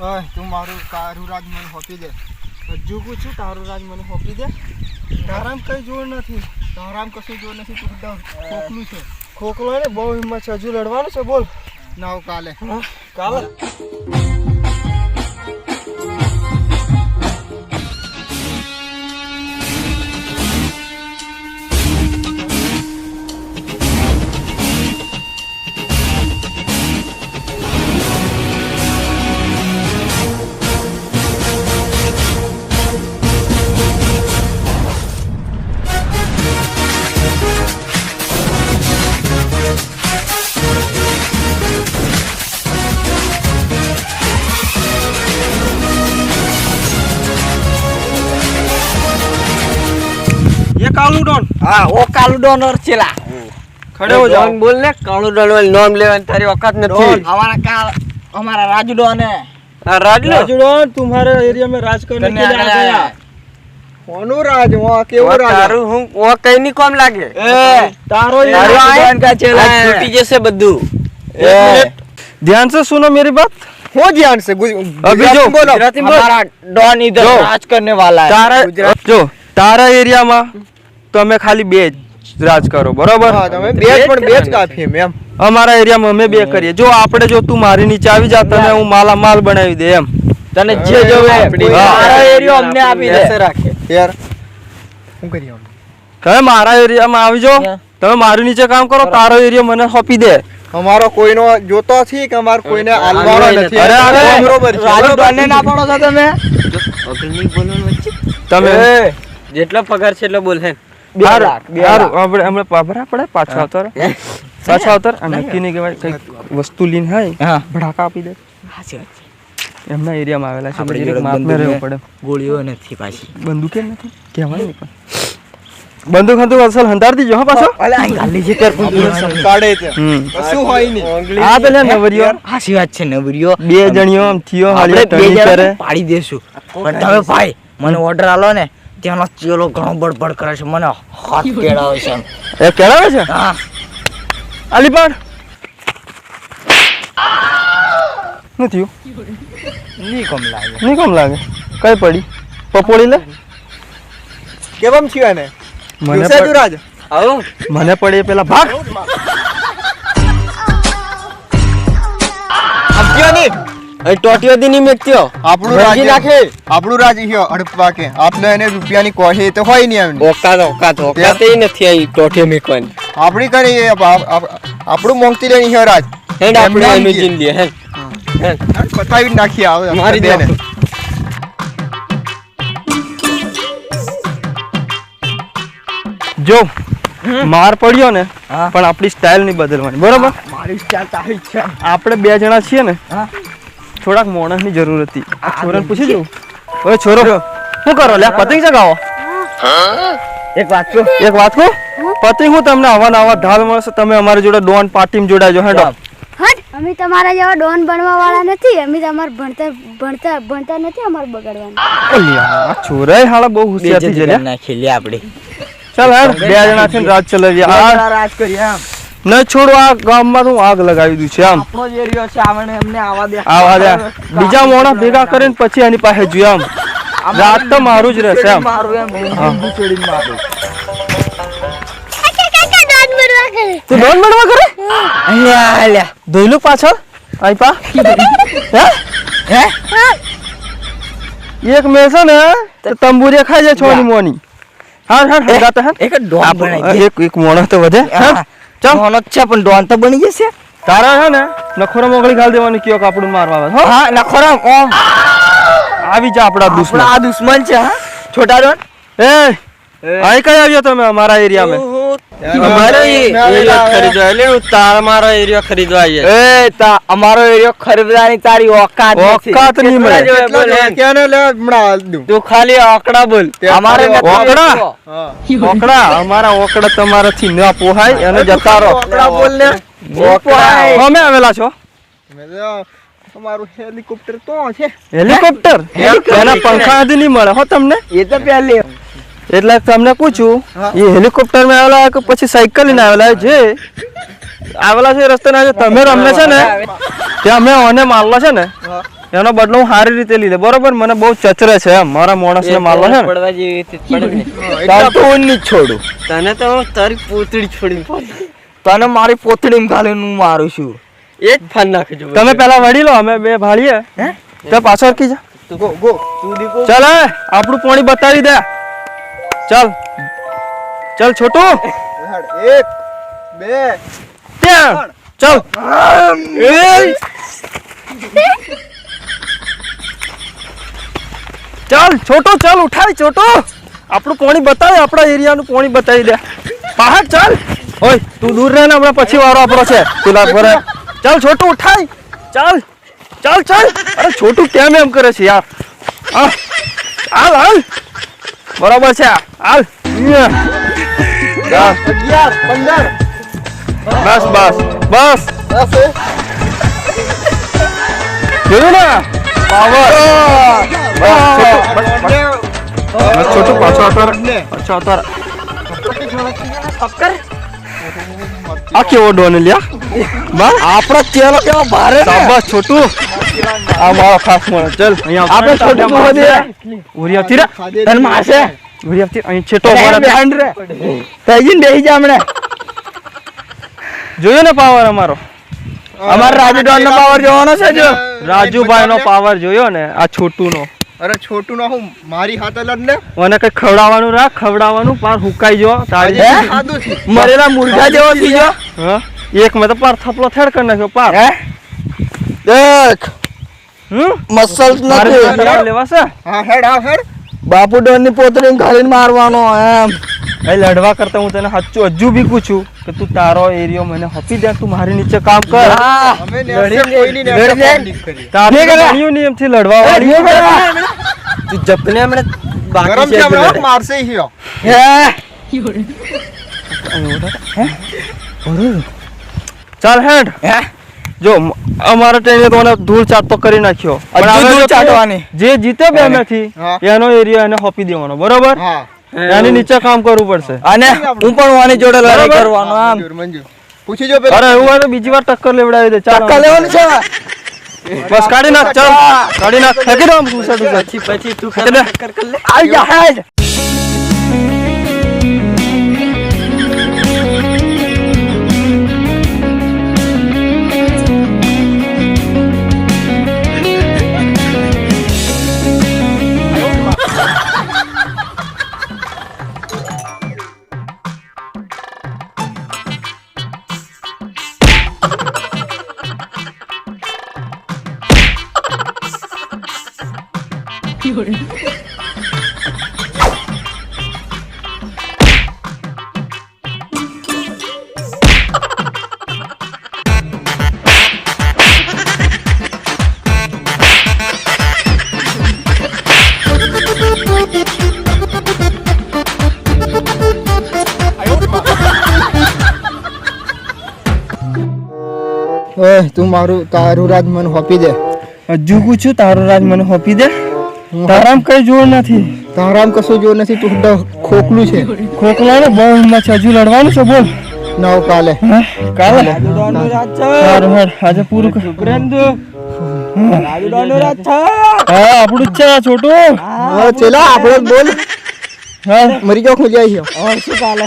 તું તારું રાજ મને હોપી દે. હજુ પૂછું તારું રાજ મને હોપી દે. તારામ કઈ જોર નથી. તારામ કશું જોર નથી. તું ખોખલું છે. ખોખલો ને બહુ હિંમત છે. હજુ લડવાનું છે. બોલ ના કાલે. કાલે कालू डॉन हाँ वो कालू डॉन और चिला खड़े हो जाओ. बोल ले कालू डॉन वाले नाम ले तारी औकात नहीं. हमारा राजू डॉन है. राजू डॉन तुम्हारे एरिया में राज करने के लिए आ गया. કોનો રાજ? વા કેવો રાજ? तारू हूं वो कहीं नहीं कम लागे. तारो डॉन का चेला है. छुट्टी जैसे बद्दू. ध्यान से सुनो मेरी बात. हो ध्यान से अभी जो हमारा डॉन इधर राज करने वाला है. तारा जो तारा एरिया में તમે ખાલી બે જ રાજ કરો બરોબર. હા તમે બે જ પણ બે જ કાફી એમ. અમારા એરિયામાં અમે બે કરીએ. જો આપણે જો તું મારી નીચે આવી જા તને હું માલા માલ બનાવી દે એમ. તને જે જોવે મારા એરિયા અમને આપી દે. રાખે યાર શું કરીએ તમે મારા એરિયામાં આવી જાઓ. તમે મારી નીચે કામ કરો. તારો એરિયા મને સોંપી દે. અમારો કોઈનો જોતો છે કે અમાર કોઈને આલવાનો નથી. અરે બરોબર છે. રાજુ ડોનને ના પાડો છો તમે. અગલની બોલવાનું વચ્ચે તમે જેટલો પગાર છે એટલો બોલ હે. આપણે પાછો આવતર અને નક્કી નહીં કહેવાય કઈક વસ્તુ લઈને હાય ભડાકા આપી દે. એમના એરિયામાં આવેલા છે. આપણે જરીક માપને રહેવું પડે. ગોળીઓ નથી પાછી. બંદૂક નથી કહેવાય નહીં પણ બંદૂક હતું અસલ હંતાર દીજો. હા પાછો ગાલી જે કર કાઢે છે શું હોય નહીં. આ પેલા નવરિયો હાસી વાત છે. નવરિયો બે જણીઓ આમ થયો હાલે ટણી કરે પાડી દેશું. પણ તમે ભાઈ મને ઓર્ડર આલો ને ત્યાંનો ચેલો ઘણો બડબડ કરે છે. મને હાથ કેળાવે છે. એ કેળાવે છે. હા આલી પણ શું થયું? નહીં કમ લાગે. કઈ પડી પપોડી લે. કેવમ થયો ને મને તું રાજ આવો મને પડે પેલા ભાગ. આપજો ની એ ટોટીઓ દી ની મેક્યો આપણું રાજ નાખે. આપણું રાજ હિયો અડપવા કે આપણે એને રૂપિયાની કોહે તો હોય નહીં એમને. ઓકાત એ નથી આઈ ટોટીઓ મેકવાની. આપણી કરી આપણું મોંઘતી લેની હિયો રાજ. હેડ આપણે ઇમેજિન લે હે પતાવી નાખી આવે મારી દે. જો માર પડ્યો ને પણ આપણી સ્ટાઇલ નહીં બદલવાની બરોબર. મારી સ્ટાઇલ તારી છે. આપણે બે જણા છીએ ને થોડાક માણસની જરૂર હતી. આ છોરાને પૂછી દઉં. ઓય છોરો શું કરો લે? પતંગ ચગાવો. એક વાત કહું પતંગ હું તમને આવા નવા ઢાલ મળશે. તમે અમારી જોડે ડોન પાર્ટીમાં જોડાજો. હેડો અમે તમારા જેવા ડોન બનવા વાળા નથી. અમે તમાર ભણતા નથી અમાર બગાડવાના. છોરાય હાલા બહુ હોશિયાર થઈ જલે. નાખી લે આપણે. ચાલ હેડ બે જણા થઈને રાજ ચલાવીએ. આ રાજ કરીએ આમ ન છોડો. આ ગામમાં હું આગ લગાવી દઉં છે આમ. આપણો જ એરિયો છે. આવને એમને આવા દે. બીજા મોણા ભેગા કરીને પછી એની પાસે જોઈએ આમ. રાત તો મારું જ રહેશે આમ. મારું એમ છોડીને મારું. તું ડોન બનવા કરે? અહીંયા આલ્યા ધોઈલું પાછળ આઈ પા. હે એક મેસે ને તો તંબુરે ખાઈ જાય છોની મોની. હા ગાતા હા. એક ડોન બનાવી એક મોણો તો વધે. ચાલ ડોન જ છે પણ ડોન તો બની જશે. તારા છે ને નખોરા મોગળી ગાલ દેવાની કયો કાપડું મારવા આવે. હા નખોરા ઓમ આવી જા આપડા દુશ્મન. આ દુશ્મન છે. હા છોટા ડોન. એ આઈ કઈ આવ્યો તમે અમારા એરિયામાં? અમારો એરિયા ખરીદવા એટલે તારા એરિયા ખરીદવા આવીએ. અમારો એરિયા ખરીદવાની તારી ઓકાત નહીં મળે. કેને લે હમણાં દઉં. તું ખાલી આંકડા બોલ. અમારે ઓકડા અમારા ઓકડા તમારાથી ન પોહાય અને જતા રહો. આંકડા બોલ ને. અમે આવેલા છો. તમારું હેલિકોપ્ટર તો છે. હેલિકોપ્ટર એના પંખા નહીં મળે હો તમને. એ તો પહેલી એટલે તમને પૂછું એ હેલિકોપ્ટર માં આવેલા કે પછી સાયકલ લઈને આવેલા? જે આવેલા છે રસ્તે ના તમે અમને છે ને ત્યાં અમે ઓને મારલા છે ને એનો બદલો હું સારી રીતે લઈ લે બરોબર મને બહુ ચચરે છે એમ મારા માણસને મારવો છે ને પડવા જેવી રીતે પડે ને. તાર તો હું નહીં છોડું. તને તો હું તારી પોતડી છોડીને પાડી. તને મારી પોતડીમાં ઘાલીને હું મારું છું. એ જ ફાન નાખજો. તમે પેલા વડી લો અમે બે ભાળીએ તો પાછળ કી જા ગો ગો તું દીકો. ચાલ હે આપણું પાણી બતાવી દે ચાલ ચાલ છોટું હેડ 1 2 ત્યાં ચાલ ચાલ છોટો ચાલ ઉઠાય છોટો આપણું પાણી બતાવે આપણા એરિયાનું પાણી બતાવી દે પહાડ ચાલ ઓય તું દૂર રહે ને હમણાં પછી વારો આપણો છે પેલા પર ચાલ છોટું ઉઠાય ચાલ ચાલ ચાલ અરે છોટું કેમ એમ કરે છે યાર હાલ હાલ બરાબર છે હાલ 11 15 બસ બસ બસ જોયું ને પાવર છોટું પાછો અતાર આ કેવો ડોન લ્યા બસ આપણા ચેલો કેવો ભારે ને. શાબાશ છોટું આ મારો ખાસ મોણો ચલ અહીંયા આપણે છોટું કહો દે. ઉરિયા તીરા તન માસે ઉરિયા તીરા અહીં છેટો બેહાન મારા બેહાન રે તઈન બેહી જા હમણે. જોયો ને પાવર અમારો અમાર રાજુ ડોન નો પાવર જોવાનો છે જો. રાજુભાઈ નો પાવર જોયો ને આ છોટું નો અરે છોટું ના હું મારી હાથે લડ ને. મને કઈ ખવડાવવાનું રાખ ખવડાવવાનું પાર હુકાઈ જો તારી હજી ખાધું છે. મરેલા મુર્ગા જેવો થઈ ગયો હા એક મેં તો પાર થપલો થેડ કરી નાખ્યો પાર હે દેખ મસલ્સ મારે નથી. જવાબ લેવા છે હા હેડ આવ હેડ. બાપુ ડોન ની પોતરીને ઘાલીને મારવાનો એમ. એ લડવા કરતા હું તને સાચું હજુ બી પૂછું કે તું તારો એરિયો મને હપી દે તું મારી નીચે કામ કર અમે નેસે કોઈની નેસે લડી લે. કોમ કરી. તારે ગણ્યું નહીં એમથી લડવા વાળી તું જપને હમણાં બાકી ગરમ છે છે હમણાં હજુ મારશે ઈ હિયો. ચાલ હેડ જો અમારા ટ્રેને તો મને ધૂળ ચાટતો કરી નાખ્યો પણ હજુ હવે ધૂળ જો ચાટવાની. જે જીતે બે માંથી હા. એનો એરિયો એને હોપી દેવાનો બરોબર હા એની નીચે કામ કરવું પડશે અને હું પણ વાની જોડે લડાઈ બરાબર. કરવાનો આમ. મંજૂર પૂછી જો પેલા. અરે એવું હોય તો બીજી વાર ટક્કર લેવડાવી દે ચાલ ટક્કા લેવાનું છે. બસ કાઢી નાખ ચાલ કાઢી નાખ ફેંકી દો આમ ઘૂસા ઘૂસા. પછી તું ફેંકી દે. આઈ જા હેડ. ઓય તું મારું તારું રાજ મને હોપી દે. હજુ પૂછું તારો રાજ મને હોપી દે તારામ કઈ જોર નથી તારામ કશું જો નથી. તું ખોખલું છે. ખોખલા ને બહુ હિંમત છે હજુ લડવાનું છે બોલ નવ કાલે કાલે સારું હેડ આજે પૂરું કર હા આપણું જ છે આ છોટું ચેલા આપણે બોલ હા મરી જાવ ખોજાઈ ગયો. શું કાલે